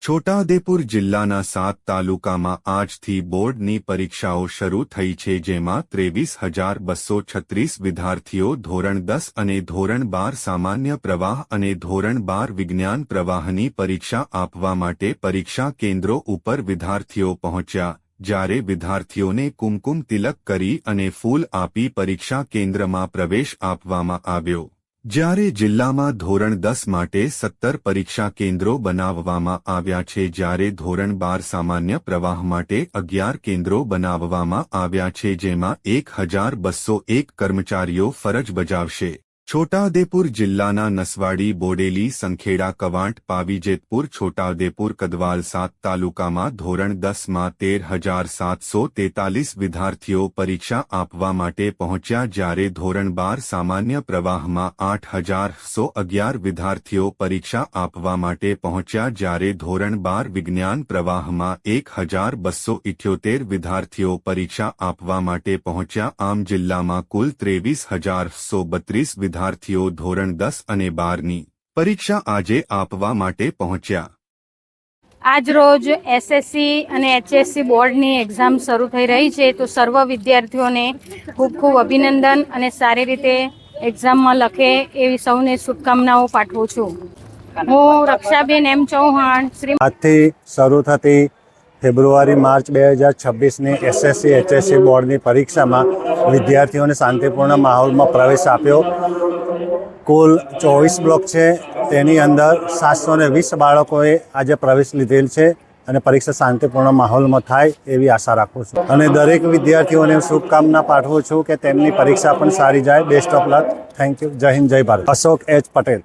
છોટાઉદેપુર જિલ્લાના 7 તાલુકામાં આજથી બોર્ડની પરીક્ષાઓ શરૂ થઈ છે, જેમાં 23,236 વિદ્યાર્થીઓ ધોરણ 10 અને ધોરણ 12 સામાન્ય પ્રવાહ અને ધોરણ 12 વિજ્ઞાન પ્રવાહની પરીક્ષા આપવા માટે પરીક્ષા કેન્દ્રો ઉપર વિદ્યાર્થીઓ પહોંચ્યા, જ્યારે વિદ્યાર્થીઓને કુમકુમ તિલક કરી અને ફૂલ આપી પરીક્ષા કેન્દ્રમાં પ્રવેશ આપવામાં આવ્યો। જ્યારે જિલ્લામાં ધોરણ 10 માટે 17 પરીક્ષા કેન્દ્રો બનાવવામાં આવ્યા છે, જ્યારે ધોરણ 12 સામાન્ય પ્રવાહ માટે 11 કેન્દ્રો બનાવવામાં આવ્યા છે, જેમાં 1,201 કર્મચારીઓ ફરજ બજાવશે। છોટાઉદેપુર જિલ્લાના નસવાડી, બોડેલી, સંખેડા, કવાંટ, પાવીજેતપુર, છોટાઉદેપુર, કદવાલ 7 તાલુકામાં ધોરણ 10માં 13,743 વિદ્યાર્થીઓ પરીક્ષા આપવા માટે પહોંચ્યા, જ્યારે ધોરણ 12 સામાન્ય પ્રવાહમાં 8,111 વિદ્યાર્થીઓ પરીક્ષા આપવા માટે પહોંચ્યા, જ્યારે ધોરણ 12 વિજ્ઞાન પ્રવાહમાં 1,278 વિદ્યાર્થીઓ પરીક્ષા આપવા માટે પહોંચ્યા। આમ જિલ્લામાં કુલ 23,132 વિદ્યાર્થીઓ ધોરણ 10 અને 12ની પરીક્ષા આજે આપવા માટે પહોંચ્યા। આજ રોજ એસએસસી અને એચએસસી બોર્ડની એક્ઝામ શરૂ થઈ રહી છે, તો સર્વ વિદ્યાર્થીઓને ખૂબ ખૂબ અભિનંદન અને સારી રીતે એક્ઝામમાં લખે એવી સૌને શુભકામનાઓ પાઠવું છું। હું રક્ષાબેન એમ ચૌહાણ આજથી શરૂ થતી ફેબ્રુઆરી માર્ચ 2026ની એસએસસી એચએસસી બોર્ડની પરીક્ષામાં વિદ્યાર્થીઓને શાંતિપૂર્ણ માહોલમાં પ્રવેશ આપ્યો। કુલ 24 બ્લોક છે, તેની અંદર 720 બાળકોએ આજે પ્રવેશ લીધેલ છે અને પરીક્ષા શાંતિપૂર્ણ માહોલમાં થાય એવી આશા રાખું છું અને દરેક વિદ્યાર્થીઓને શુભકામના પાઠવું છું કે તેમની પરીક્ષા પણ સારી જાય। Best of luck. Thank you. જય હિન્દ, જય ભારત। અશોક એચ પટેલ।